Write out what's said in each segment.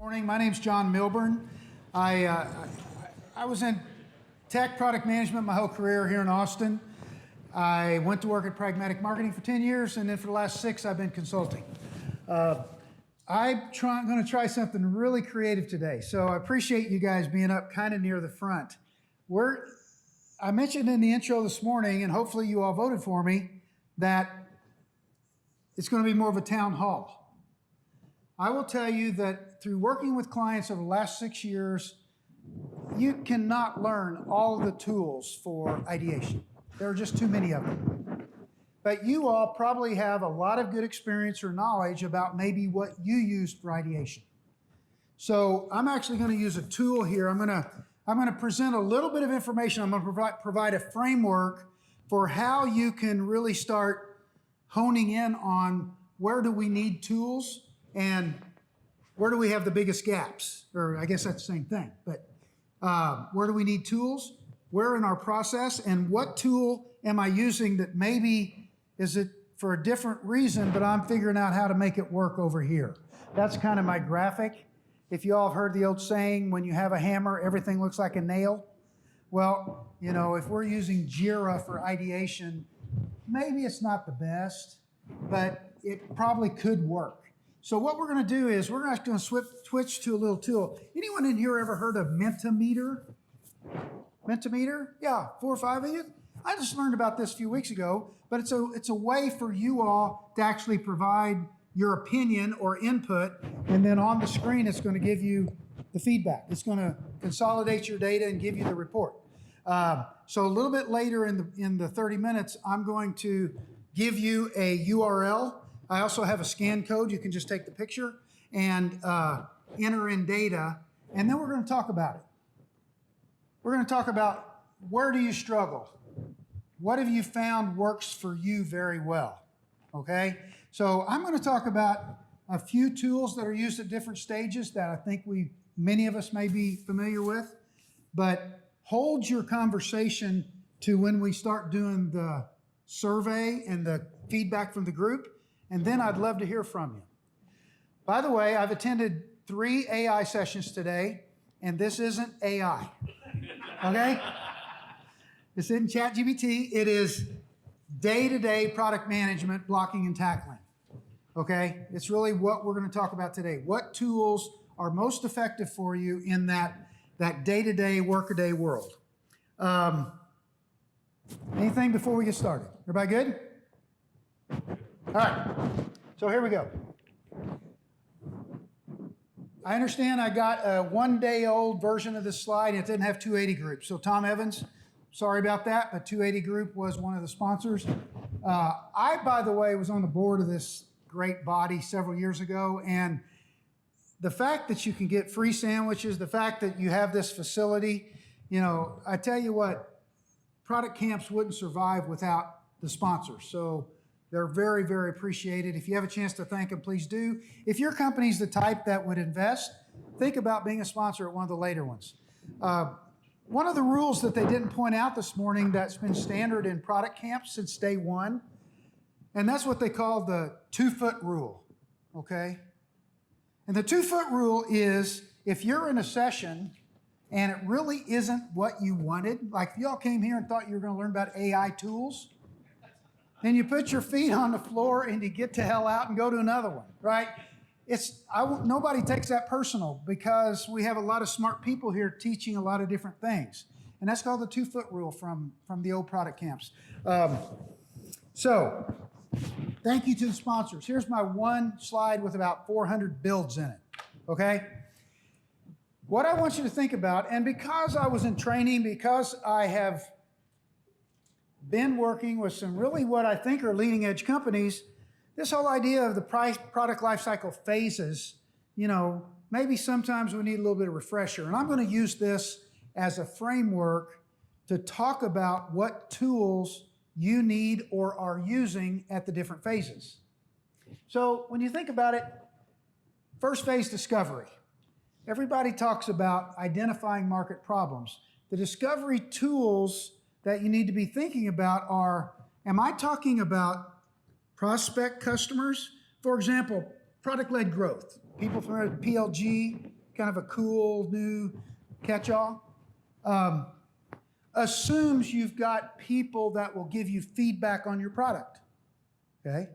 Morning, my name's John Milburn. I was in tech product management my whole career here in Austin. I went to work at Pragmatic Marketing for 10 years, and then for the last 6, I've been consulting. I'm going to try something really creative today, so I appreciate you guys being up kind of near the front. I mentioned in the intro this morning, and hopefully you all voted for me, that it's going to be more of a town hall. I will tell you that through working with clients over the last 6 years, you cannot learn all the tools for ideation. There are just too many of them. But you all probably have a lot of good experience or knowledge about maybe what you used for ideation. So I'm actually going to use a tool here. I'm going to present a little bit of information. I'm going to provide a framework for how you can really start honing in on where do we need tools and where do we have the biggest gaps? Or I guess that's the same thing, but where do we need tools? Where in our process? And what tool am I using that maybe is it for a different reason, but I'm figuring out how to make it work over here. That's kind of my graphic. If you all have heard the old saying, when you have a hammer, everything looks like a nail. Well, you know, if we're using Jira for ideation, maybe it's not the best, but it probably could work. So what we're going to do is we're actually going to switch to a little tool. Anyone in here ever heard of Mentimeter? Mentimeter? Yeah, 4 or 5 of you. I just learned about this a few weeks ago, but it's a way for you all to actually provide your opinion or input, and then on the screen it's going to give you the feedback. It's going to consolidate your data and give you the report. So a little bit later in the 30 minutes, I'm going to give you a URL. I also have a scan code. You can just take the picture and enter in data, and then we're going to talk about it. We're going to talk about where do you struggle? What have you found works for you very well? Okay? So I'm going to talk about a few tools that are used at different stages that I think many of us may be familiar with, but hold your conversation to when we start doing the survey and the feedback from the group. And then I'd love to hear from you. By the way, I've attended 3 AI sessions today, and this isn't AI, okay? This isn't ChatGPT. It is day-to-day product management, blocking and tackling, okay? It's really what we're going to talk about today. What tools are most effective for you in that day-to-day, workaday world? Anything before we get started? Everybody good? All right, so here we go. I understand I got a 1-day-old version of this slide, and it didn't have 280 group. So Tom Evans, sorry about that, but 280 group was one of the sponsors. I, by the way, was on the board of this great body several years ago, and the fact that you can get free sandwiches, the fact that you have this facility, you know, I tell you what, product camps wouldn't survive without the sponsors. So they're very, very appreciated. If you have a chance to thank them, please do. If your company's the type that would invest, think about being a sponsor at one of the later ones. One of the rules that they didn't point out this morning that's been standard in product camps since day one, and that's what they call the 2-foot rule, okay? And the 2-foot rule is if you're in a session and it really isn't what you wanted, like if y'all came here and thought you were going to learn about AI tools, then you put your feet on the floor and you get the hell out and go to another one, right? Nobody takes that personal because we have a lot of smart people here teaching a lot of different things. And that's called the 2-foot rule from the old product camps. So thank you to the sponsors. Here's my one slide with about 400 builds in it, okay? What I want you to think about, and because I was in training, because I have been working with some really what I think are leading edge companies, this whole idea of the product lifecycle phases, you know, maybe sometimes we need a little bit of refresher. And I'm going to use this as a framework to talk about what tools you need or are using at the different phases. So when you think about it, First phase, discovery. Everybody talks about identifying market problems. The discovery tools that you need to be thinking about are, am I talking about prospect customers? For example, product-led growth. People familiar with PLG, kind of a cool new catch-all. Assumes you've got people that will give you feedback on your product, okay?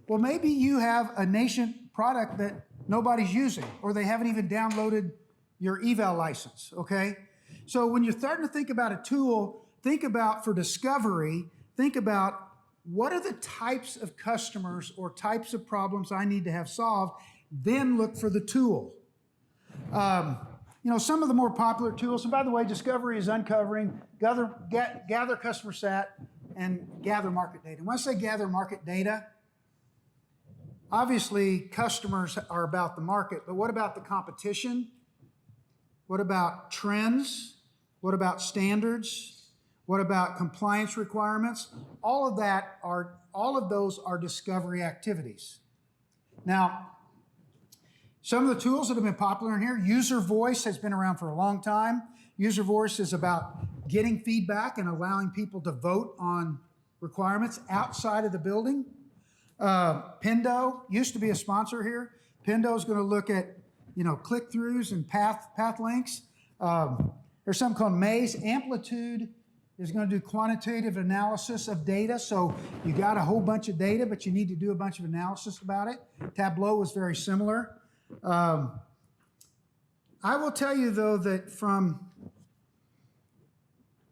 Well, maybe you have a nascent product that nobody's using, or they haven't even downloaded your eval license, okay? So when you're starting to think about a tool, think about, for discovery, think about what are the types of customers or types of problems I need to have solved, then look for the tool. Some of the more popular tools, and by the way, discovery is uncovering, gather customer sat, and gather market data. When I say gather market data, obviously customers are about the market, but what about the competition? What about trends? What about standards? What about compliance requirements? All of those are discovery activities. Now, some of the tools that have been popular in here, user voice has been around for a long time. User voice is about getting feedback and allowing people to vote on requirements outside of the building. Pendo used to be a sponsor here. Pendo is going to look at, click-throughs and path links. There's something called Maze. Amplitude is going to do quantitative analysis of data. So you got a whole bunch of data, but you need to do a bunch of analysis about it. Tableau is very similar. I will tell you, though, that from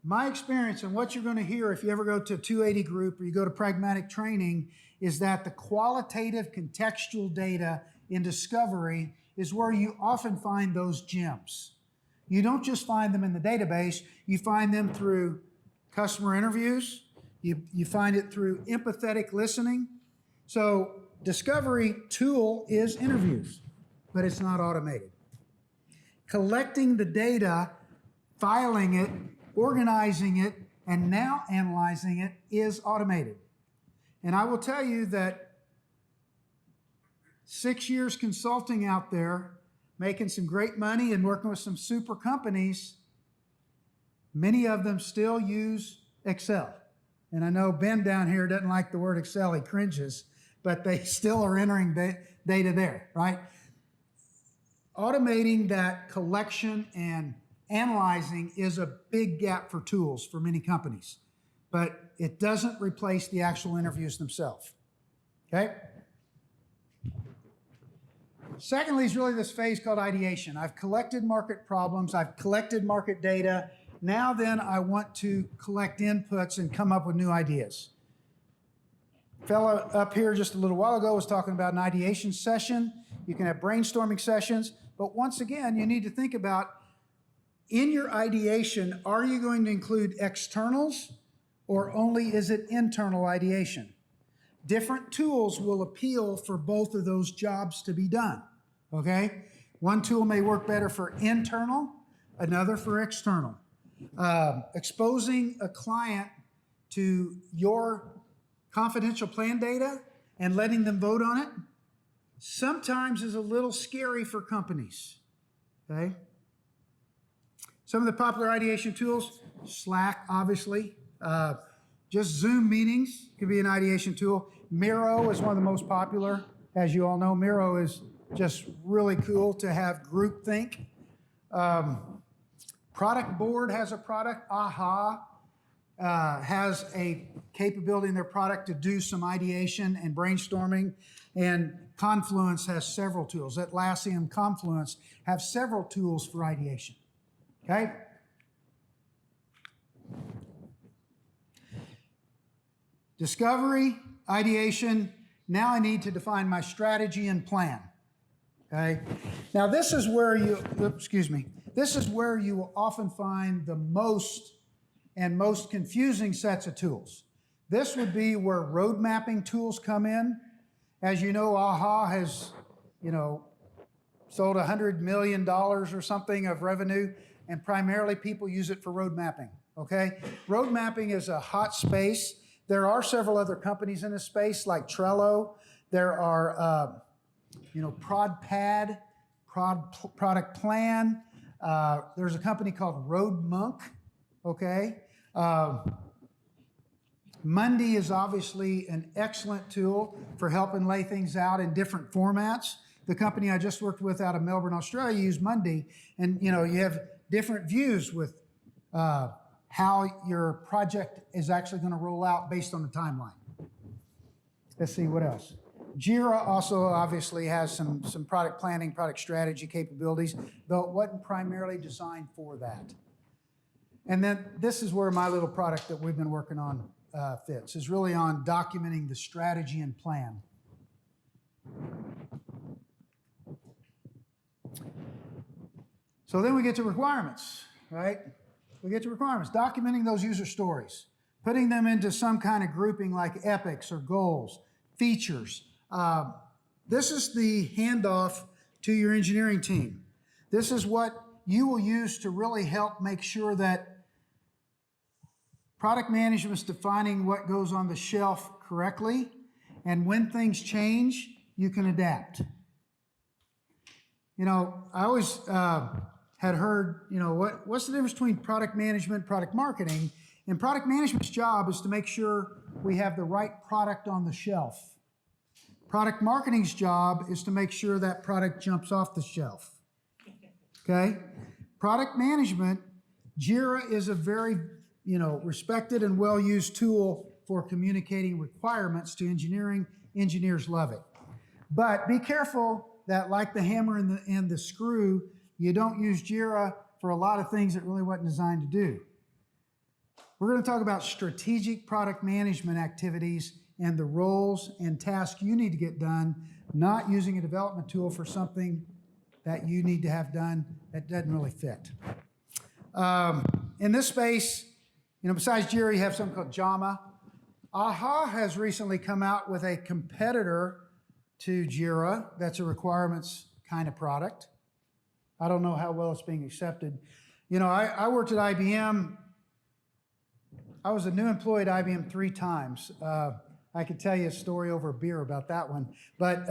my experience and what you're going to hear if you ever go to a 280 group or you go to pragmatic training is that the qualitative contextual data in discovery is where you often find those gems. You don't just find them in the database, you find them through customer interviews, you find it through empathetic listening. So discovery tool is interviews, but it's not automated. Collecting the data, filing it, organizing it, and now analyzing it is automated. And I will tell you that 6 years consulting out there, making some great money and working with some super companies, many of them still use Excel. And I know Ben down here doesn't like the word Excel, he cringes, but they still are entering data there, right? Automating that collection and analyzing is a big gap for tools for many companies, but it doesn't replace the actual interviews themselves, okay? Secondly is really this phase called ideation. I've collected market problems, I've collected market data, now then I want to collect inputs and come up with new ideas. Fellow up here just a little while ago was talking about an ideation session. You can have brainstorming sessions, but once again, you need to think about, in your ideation, are you going to include externals or only is it internal ideation? Different tools will appeal for both of those jobs to be done, okay? One tool may work better for internal, another for external. Exposing a client to your confidential plan data and letting them vote on it sometimes is a little scary for companies, okay? Some of the popular ideation tools, Slack, obviously. Just Zoom meetings could be an ideation tool. Miro is one of the most popular. As you all know, Miro is just really cool to have groupthink. Product Board has a product. AHA has a capability in their product to do some ideation and brainstorming. And Confluence has several tools. Atlassian, Confluence have several tools for ideation. Okay? Discovery, ideation, now I need to define my strategy and plan. Okay? Now this is where this is where you will often find the most confusing sets of tools. This would be where road mapping tools come in. As you know, AHA has, sold $100 million or something of revenue, and primarily people use it for road mapping, okay? Road mapping is a hot space. There are several other companies in this space, like Trello. There are Prod Pad, Product Plan. There's a company called Road Monk, okay? Monday is obviously an excellent tool for helping lay things out in different formats. The company I just worked with out of Milburn, Australia, used Monday, and you have different views with how your project is actually going to roll out based on the timeline. Let's see what else. Jira also obviously has some product planning, product strategy capabilities, though it wasn't primarily designed for that. And then this is where my little product that we've been working on fits, is really on documenting the strategy and plan. So then we get to requirements, right? We get to requirements, documenting those user stories, putting them into some kind of grouping like epics or goals, features. This is the handoff to your engineering team. This is what you will use to really help make sure that product management is defining what goes on the shelf correctly, and when things change, you can adapt. I always had heard, what's the difference between product management, product marketing? And product management's job is to make sure we have the right product on the shelf. Product marketing's job is to make sure that product jumps off the shelf. Okay? Product management, Jira is a very, respected and well-used tool for communicating requirements to engineering. Engineers love it. But be careful that, like the hammer and the screw, you don't use Jira for a lot of things it really wasn't designed to do. We're going to talk about strategic product management activities and the roles and tasks you need to get done, not using a development tool for something that you need to have done that doesn't really fit. In this space, besides Jira, you have something called JAMA. AHA has recently come out with a competitor to Jira that's a requirements kind of product. I don't know how well it's being accepted. I worked at IBM. I was a new employee at IBM 3 times. I could tell you a story over a beer about that one. But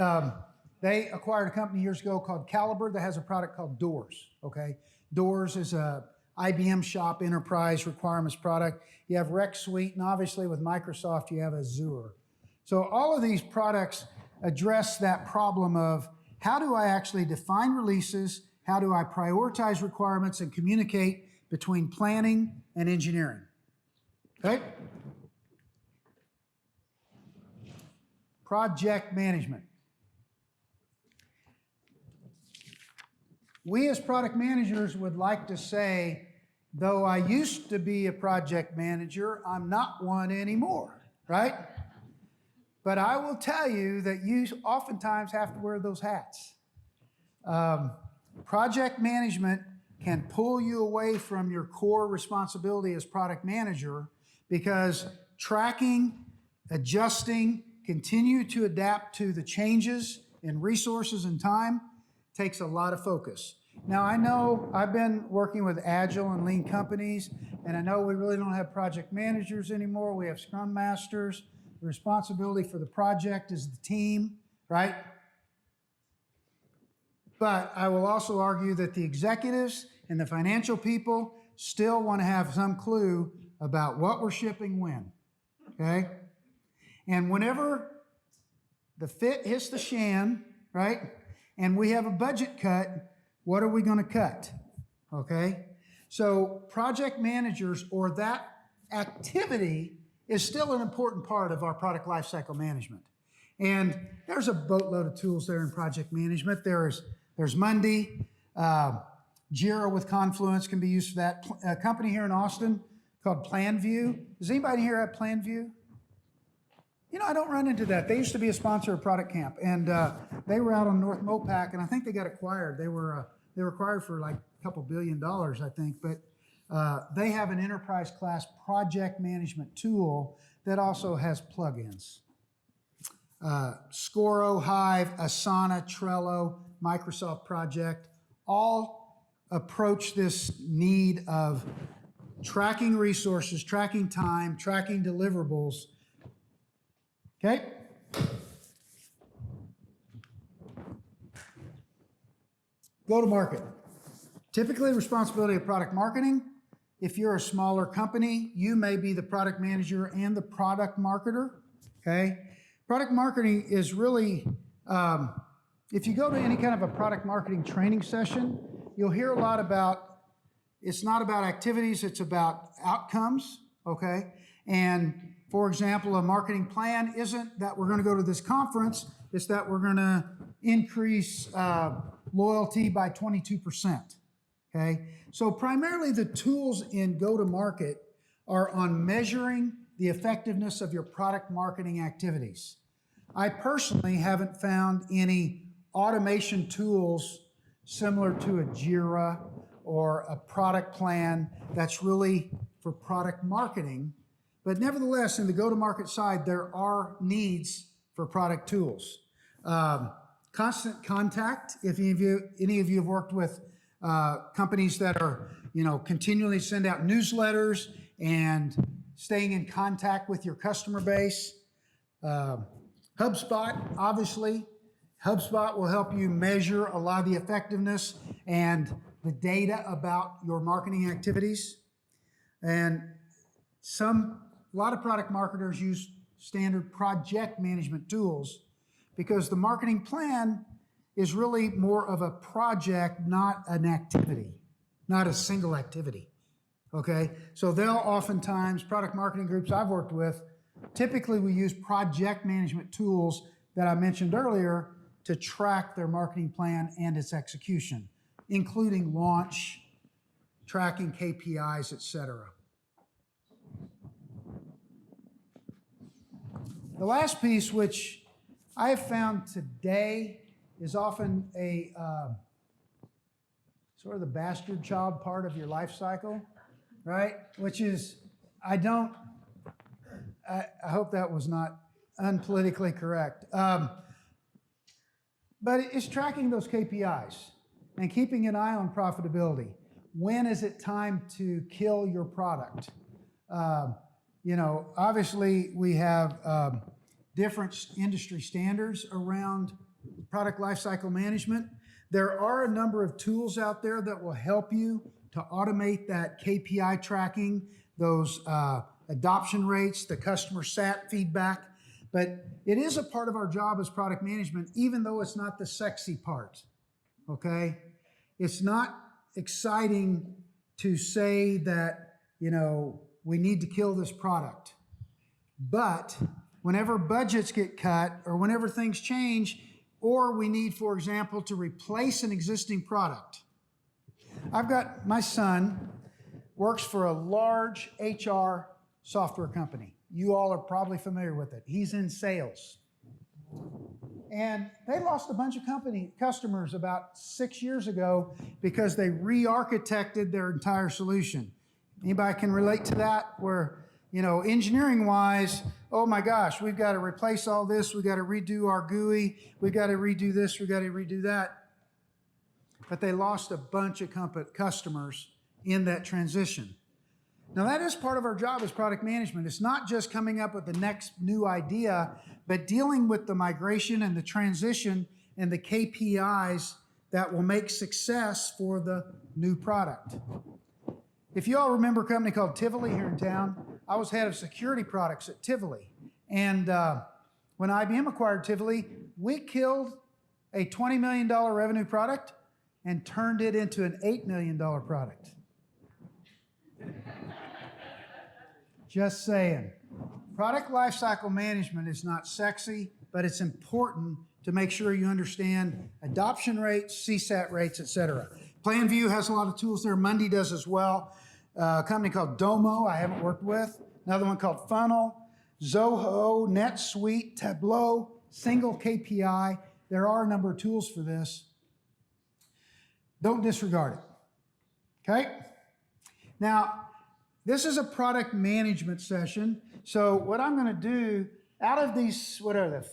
they acquired a company years ago called Caliber that has a product called Doors, okay? Doors is a IBM Shop Enterprise requirements product. You have Rec Suite, and obviously with Microsoft, you have Azure. So all of these products address that problem of how do I actually define releases, how do I prioritize requirements and communicate between planning and engineering, okay? Project management. We as product managers would like to say, though I used to be a project manager, I'm not one anymore, right? But I will tell you that you oftentimes have to wear those hats. Project management can pull you away from your core responsibility as product manager because tracking, adjusting, continue to adapt to the changes in resources and time takes a lot of focus. Now, I know I've been working with agile and lean companies, and I know we really don't have project managers anymore. We have scrum masters. The responsibility for the project is the team, right? But I will also argue that the executives and the financial people still want to have some clue about what we're shipping when, okay? And whenever the fit hits the shan, right, and we have a budget cut, what are we going to cut, okay? So project managers or that activity is still an important part of our product lifecycle management. And there's a boatload of tools there in project management. There's Monday, Jira with Confluence can be used for that. A company here in Austin called PlanView. Does anybody here have PlanView? I don't run into that. They used to be a sponsor of Product Camp, and they were out on North Mopac, and I think they got acquired. They were acquired for like a couple $1 billion, I think, but they have an enterprise class project management tool that also has plugins. Scoro, Hive, Asana, Trello, Microsoft Project, all approach this need of tracking resources, tracking time, tracking deliverables. Okay? Go to market. Typically, the responsibility of product marketing. If you're a smaller company, you may be the product manager and the product marketer. Okay? Product marketing is really, if you go to any kind of a product marketing training session, you'll hear a lot about, it's not about activities, it's about outcomes. Okay? And for example, a marketing plan isn't that we're going to go to this conference, it's that we're going to increase loyalty by 22%. Okay? So primarily the tools in go-to-market are on measuring the effectiveness of your product marketing activities. I personally haven't found any automation tools similar to a Jira or a product plan that's really for product marketing. But nevertheless, in the go-to-market side, there are needs for product tools. Constant contact, if any of you have worked with companies that are, continually send out newsletters and staying in contact with your customer base. HubSpot, obviously. HubSpot will help you measure a lot of the effectiveness and the data about your marketing activities. And a lot of product marketers use standard project management tools because the marketing plan is really more of a project, not an activity, not a single activity. Okay? So they'll oftentimes, product marketing groups I've worked with, typically we use project management tools that I mentioned earlier to track their marketing plan and its execution, including launch, tracking KPIs, etc. The last piece, which I have found today is often a sort of the bastard child part of your life cycle, right? Which is, I hope that was not unpolitically correct. But it's tracking those KPIs and keeping an eye on profitability. When is it time to kill your product? Obviously we have different industry standards around product lifecycle management. There are a number of tools out there that will help you to automate that KPI tracking, those adoption rates, the customer sat feedback. But it is a part of our job as product management, even though it's not the sexy part, okay? It's not exciting to say that, we need to kill this product. But whenever budgets get cut or whenever things change, or we need, for example, to replace an existing product. I've got my son works for a large HR software company. You all are probably familiar with it. He's in sales. And they lost a bunch of customers about 6 years ago because they re-architected their entire solution. Anybody can relate to that? Where, engineering-wise, oh my gosh, we've got to replace all this. We've got to redo our GUI. We've got to redo this. We've got to redo that. But they lost a bunch of customers in that transition. Now, that is part of our job as product management. It's not just coming up with the next new idea, but dealing with the migration and the transition and the KPIs that will make success for the new product. If you all remember a company called Tivoli here in town, I was head of security products at Tivoli. And when IBM acquired Tivoli, we killed a $20 million revenue product and turned it into an $8 million product. Just saying. Product lifecycle management is not sexy, but it's important to make sure you understand adoption rates, CSAT rates, etc. PlanView has a lot of tools there. Mundi does as well. A company called Domo I haven't worked with. Another one called Funnel, Zoho, NetSuite, Tableau, Single KPI. There are a number of tools for this. Don't disregard it. Okay? Now, this is a product management session. So what I'm going to do, out of these, what are the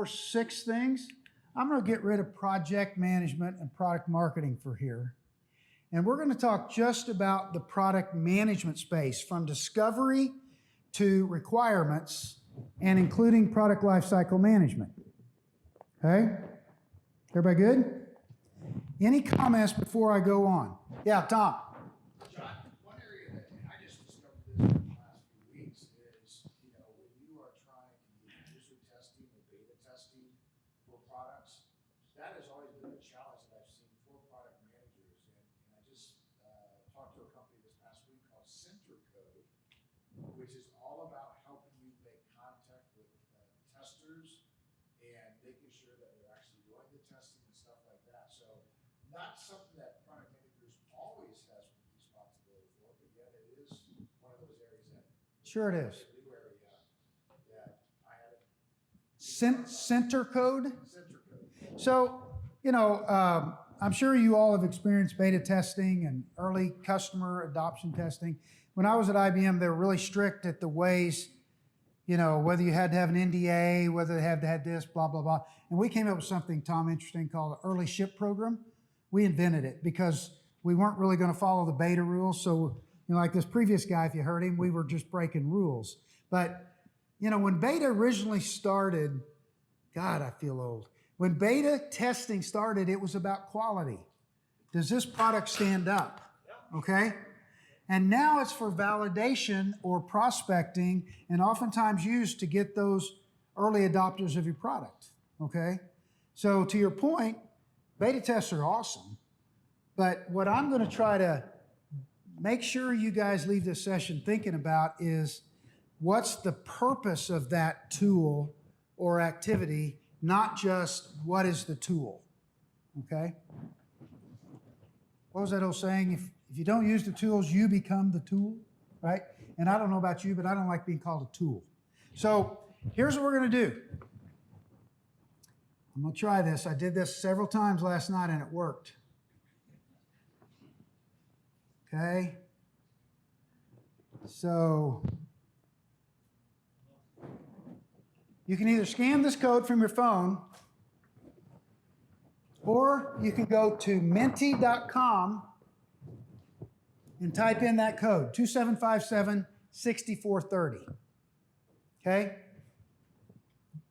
6 things, I'm going to get rid of project management and product marketing for here. And we're going to talk just about the product management space, from discovery to requirements, and including product lifecycle management. Okay? Everybody good? Any comments before I go on? Yeah, Tom. John, one area that, and I just discovered this in the last few weeks, is, when you are trying to do user testing or beta testing for products, that has always been a challenge that I've seen for product managers. And I just talked to a company this past week called Center Code, which is all about helping you make contact with testers and making sure that they're actually doing the testing and stuff like that. So not something that product managers always has responsibility for, but yet it is one of those areas that Sure it is. new area that I had. Center code. Center Code. So, I'm sure you all have experienced beta testing and early customer adoption testing. When I was at IBM, they were really strict at the ways, whether you had to have an NDA, whether they had to have this, blah, blah, blah. And we came up with something, Tom, interesting called an early ship program. We invented it because we weren't really going to follow the beta rules. So, like this previous guy, if you heard him, we were just breaking rules. But, when beta originally started, God, I feel old. When beta testing started, it was about quality. Does this product stand up? Okay? And now it's for validation or prospecting, and oftentimes used to get those early adopters of your product. Okay? So to your point, beta tests are awesome. But what I'm going to try to make sure you guys leave this session thinking about is what's the purpose of that tool or activity, not just what is the tool. Okay? What was that old saying? If you don't use the tools, you become the tool, right? And I don't know about you, but I don't like being called a tool. So here's what we're going to do. I'm going to try this. I did this several times last night and it worked. Okay? So you can either scan this code from your phone or you can go to menti.com and type in that code, 2757-6430. Okay?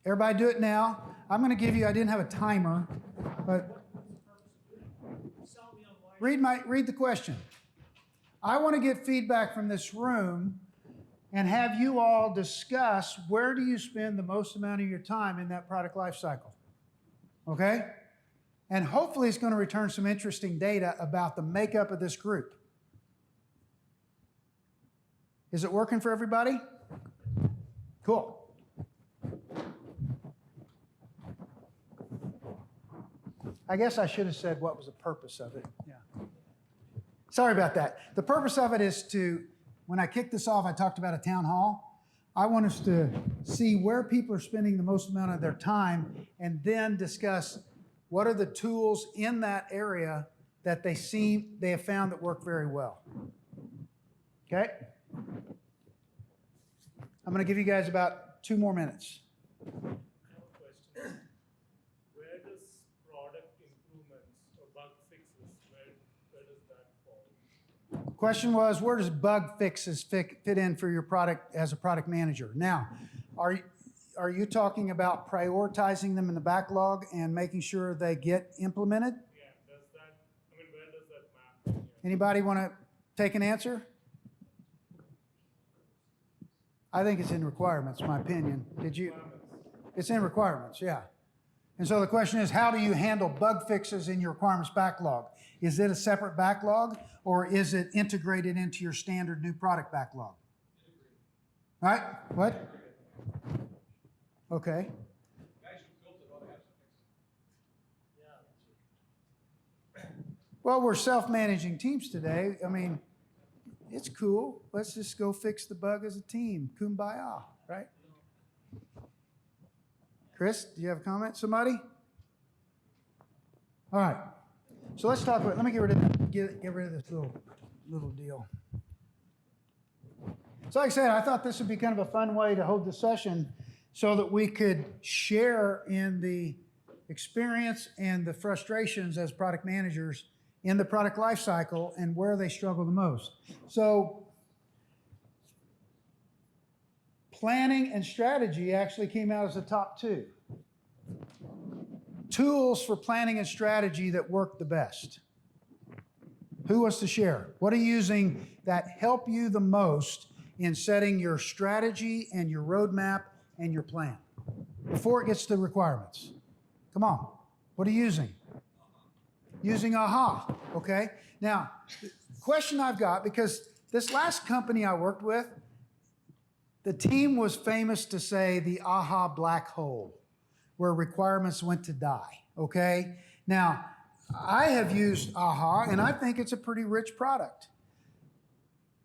Everybody do it now. I'm going to give you, I didn't have a timer, but read the question. I want to get feedback from this room and have you all discuss where do you spend the most amount of your time in that product life cycle. Okay? And hopefully it's going to return some interesting data about the makeup of this group. Is it working for everybody? Cool. I guess I should have said what was the purpose of it. Yeah. Sorry about that. The purpose of it is to, when I kicked this off, I talked about a town hall. I want us to see where people are spending the most amount of their time and then discuss what are the tools in that area that they have found that work very well. Okay? I'm going to give you guys about 2 more minutes. I have a question. Where does product improvements or bug fixes, where does that fall? The question was, where does bug fixes fit in for your product as a product manager? Now, are you talking about prioritizing them in the backlog and making sure they get implemented? Yeah, where does that map? Anybody want to take an answer? I think it's in requirements, my opinion. Did you? It's in requirements, yeah. And so the question is, how do you handle bug fixes in your requirements backlog? Is it a separate backlog or is it integrated into your standard new product backlog? Right? What? Okay. Well, we're self-managing teams today. I mean, it's cool. Let's just go fix the bug as a team. Kumbaya, right? Chris, do you have a comment? Somebody? All right. So let's talk about, let me get rid of this little deal. So like I said, I thought this would be kind of a fun way to hold the session so that we could share in the experience and the frustrations as product managers in the product life cycle and where they struggle the most. So planning and strategy actually came out as the top 2. tools for planning and strategy that work the best? Who wants to share? What are you using that help you the most in setting your strategy and your roadmap and your plan before it gets to requirements? Come on. What are you using? Using AHA, okay? Now, the question I've got, because this last company I worked with, the team was famous to say the AHA black hole, where requirements went to die, okay? Now, I have used AHA, and I think it's a pretty rich product.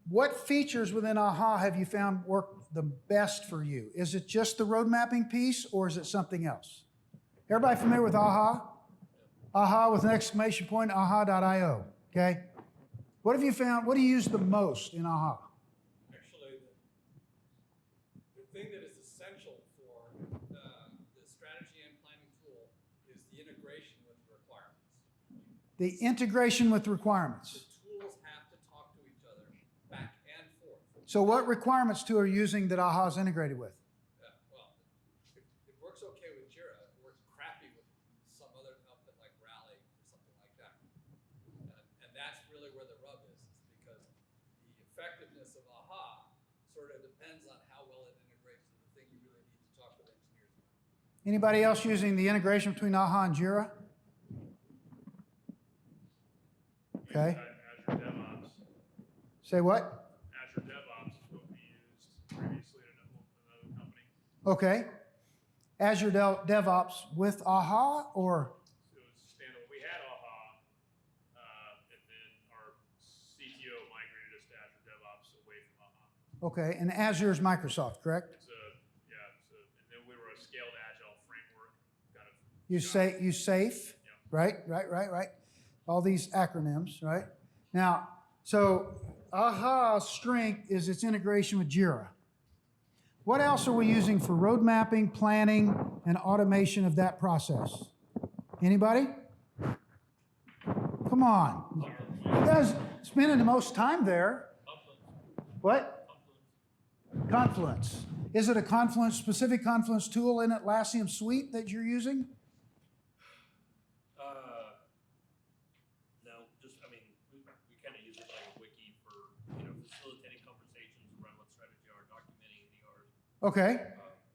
What features within AHA have you found work the best for you? Is it just the road mapping piece, or is it something else? Everybody familiar with AHA? AHA with an exclamation point, aha.io, okay? What have you found, what do you use the most in AHA? Actually, the thing that is essential for the strategy and planning tool is the integration with the requirements. The integration with requirements. The tools have to talk to each other back and forth. So what requirements tool are you using that AHA is integrated with? Well, it works okay with Jira. It works crappy with some other outfit like Rally or something like that. And that's really where the rub is because the effectiveness of AHA sort of depends on how well it integrates to the thing you really need to talk with engineers about. Anybody else using the integration between AHA and Jira? Okay. Azure DevOps. Say what? Azure DevOps is what we used previously at another company. Okay. Azure DevOps with AHA or? It was standalone. We had AHA, and then our CTO migrated us to Azure DevOps away from AHA. Okay, and Azure is Microsoft, correct? And then we were a scaled agile framework, kind of. You SAFE, Yeah. right. All these acronyms, right? Now, so AHA's strength is its integration with Jira. What else are we using for road mapping, planning, and automation of that process? Anybody? Come on. You guys spending the most time there. What? Confluence. Is it a Confluence, specific Confluence tool in Atlassian Suite that you're using? No, just, I mean, we kind of use it like a wiki for, facilitating conversations around what strategy are, documenting EDRs, Okay.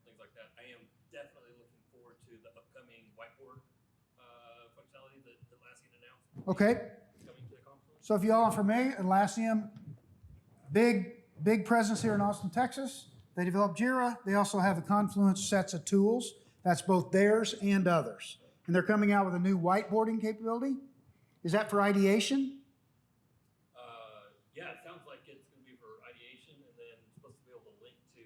things like that. I am definitely looking forward to the upcoming whiteboard functionality that Atlassian announced. Okay. Coming to the Confluence. So if you all are familiar, Atlassian, big presence here in Austin, Texas. They develop Jira. They also have the Confluence sets of tools. That's both theirs and others. And they're coming out with a new whiteboarding capability. Is that for ideation? Yeah, it sounds like it's going to be for ideation, and then it's supposed to be able to link to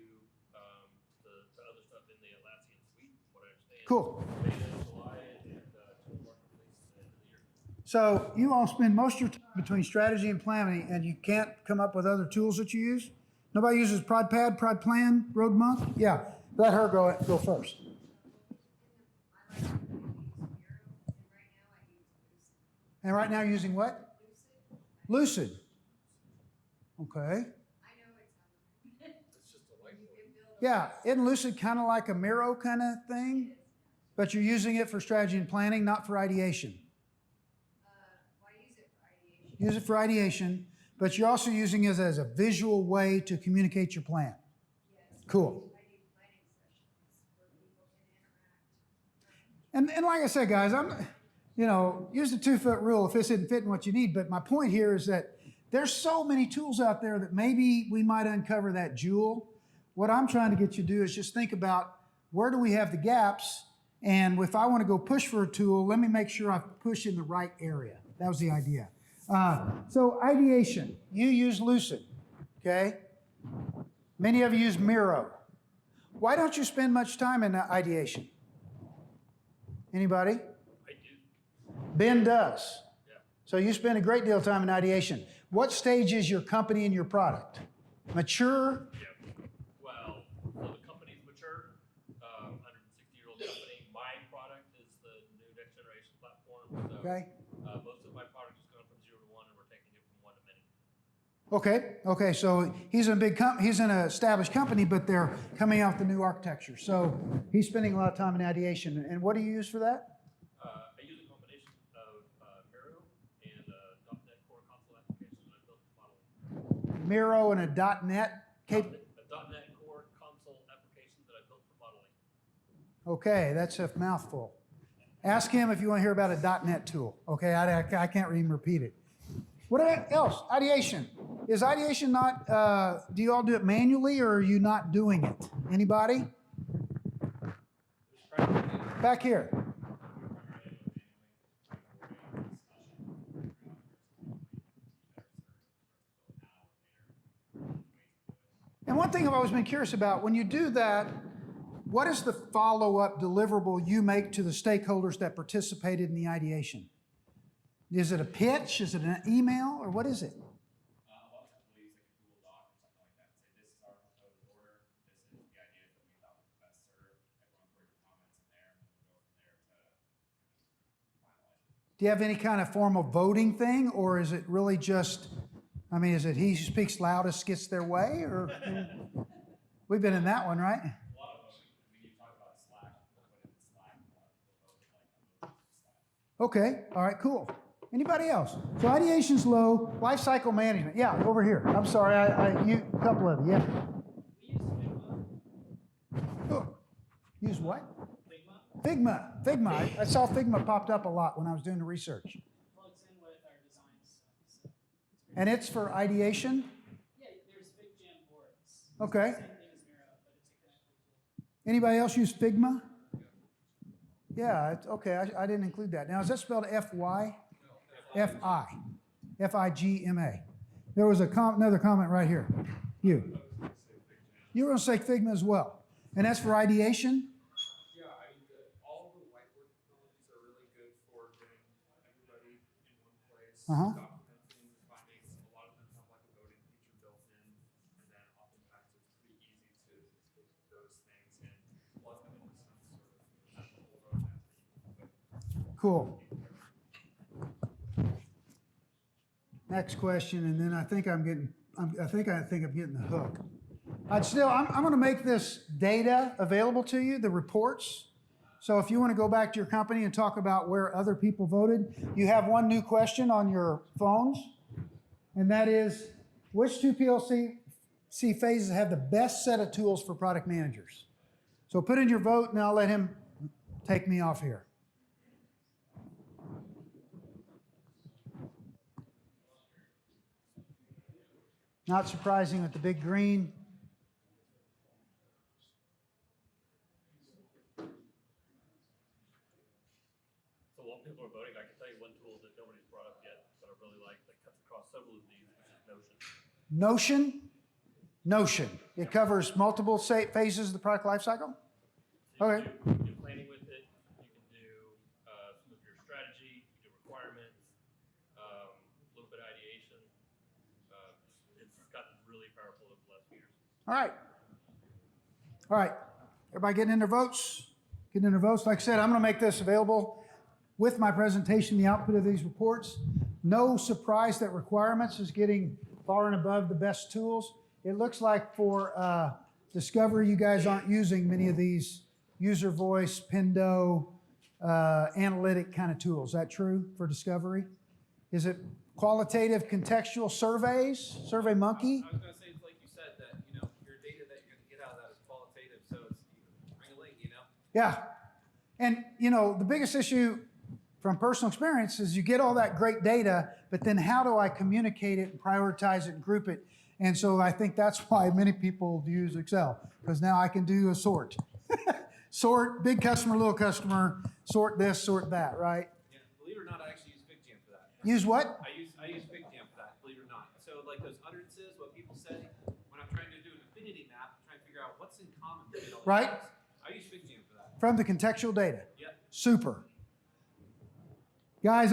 the other stuff in the Atlassian suite, from what I understand. Cool. Beta, July, and tool market release at the end of the year. So you all spend most of your time between strategy and planning, and you can't come up with other tools that you use? Nobody uses ProdPad, ProdPlan, RoadMonk? Yeah, let her go first. And right now using what? Lucid. Okay. It's just a whiteboard. Yeah, isn't Lucid kind of like a Miro kind of thing? But you're using it for strategy and planning, not for ideation. Use it for ideation, but you're also using it as a visual way to communicate your plan. Cool. And like I said, guys, use the 2-foot rule if this isn't fitting what you need. But my point here is that there's so many tools out there that maybe we might uncover that jewel. What I'm trying to get you to do is just think about where do we have the gaps, and if I want to go push for a tool, let me make sure I push in the right area. That was the idea. So ideation, you use Lucid, okay? Many of you use Miro. Why don't you spend much time in ideation? Anybody? I do. Ben does. Yeah. So you spend a great deal of time in ideation. What stage is your company and your product? Mature? Yeah. Well, so the company's mature, 160-year-old company. My product is the new next generation platform. So, Okay. most of my product has gone from 0 to 1, and we're taking it from 1 to many. Okay. So he's in a he's in an established company, but they're coming out with the new architecture. So he's spending a lot of time in ideation. And what do you use for that? Miro and a .NET A .NET Core console application that I built for modeling. Okay, that's a mouthful. Ask him if you want to hear about a .NET tool. Okay, I can't even repeat it. What else? Ideation. Is ideation not, do you all do it manually or are you not doing it? Anybody? Back here. And one thing I've always been curious about, when you do that, what is the follow-up deliverable you make to the stakeholders that participated in the ideation? Is it a pitch? Is it an email? Or what is it? A lot of times we'll use like a Google Doc or something like that and say, this is our proposed order, this is the ideas that we thought would best serve, everyone put your comments in there, and then we'll go from there to finalize it. Do you have any kind of formal voting thing, or is it really just, I mean, is it he who speaks loudest gets their way? Or we've been in that one, right? A lot of voting, when you talk about Slack, we'll put it in Slack, a lot of people vote like Slack. Okay, all right, cool. Anybody else? So ideation's low, life cycle management. Yeah, over here. I'm sorry, a couple of you. Yeah. Oh, use what? Figma. Figma. I saw Figma popped up a lot when I was doing the research. Plugs in with our design stuff. So And it's for ideation? yeah, there's FigJam boards. Okay. Same thing as Miro, but it's a connected tool. Anybody else use Figma? Yeah, okay, I didn't include that. Now, is that spelled F-Y? F-I. F-I-G-M-A. There was another comment right here. You. You were going to say Figma as well. And that's for ideation? Yeah, I mean, all the whiteboard technologies are really good for getting everybody in one place, documenting findings. A lot of them have like a voting feature built in, and then oftentimes it's pretty easy to take those things and plug them into some sort of actual roadmap that you can put. Cool. Next question, and then I think I'm getting the hook. I'm going to make this data available to you, the reports. So if you want to go back to your company and talk about where other people voted, you have one new question on your phones, and that is, which two PLC phases have the best set of tools for product managers? So put in your vote, and I'll let him take me off here. Not surprising with the big green. So while people are voting, I can tell you one tool that nobody's brought up yet, but I really like, that cuts across several of these, which is Notion. Notion. It covers multiple phases of the product lifecycle? So Okay. You can do planning with it, you can do some of your strategy, you can do requirements, a little bit of ideation. It's gotten really powerful over the last few years. All right. All right. Everybody getting in their votes? Getting in their votes? Like I said, I'm going to make this available with my presentation, the output of these reports. No surprise that requirements is getting far and above the best tools. It looks like for discovery, you guys aren't using many of these user voice, Pendo, analytic kind of tools. Is that true for discovery? Is it qualitative contextual surveys, Survey Monkey? I was going to say, it's like you said, that, you know, your data that you're going to get out of that is qualitative, so it's ring-a-ling, you know? Yeah. And, you know, the biggest issue from personal experience is you get all that great data, but then how do I communicate it and prioritize it and group it? And so I think that's why many people use Excel, because now I can do a sort. Sort, big customer, little customer, sort this, sort that, right? Yeah, believe it or not, I actually use FigJam for that. Use what? I use FigJam for that, believe it or not. So like those utterances, what people say, when I'm trying to do an affinity map, trying to figure out what's in common between all these Right. things, I use FigJam for that. From the contextual data. Yep. Super. Guys,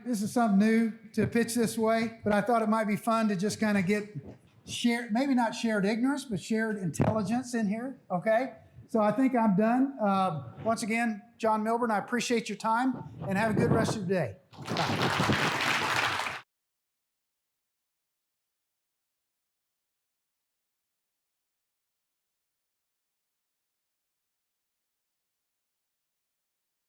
this is something new to pitch this way, but I thought it might be fun to just kind of get shared, maybe not shared ignorance, but shared intelligence in here, okay? So I think I'm done. Once again, John Milburn, I appreciate your time, and have a good rest of your day. Bye.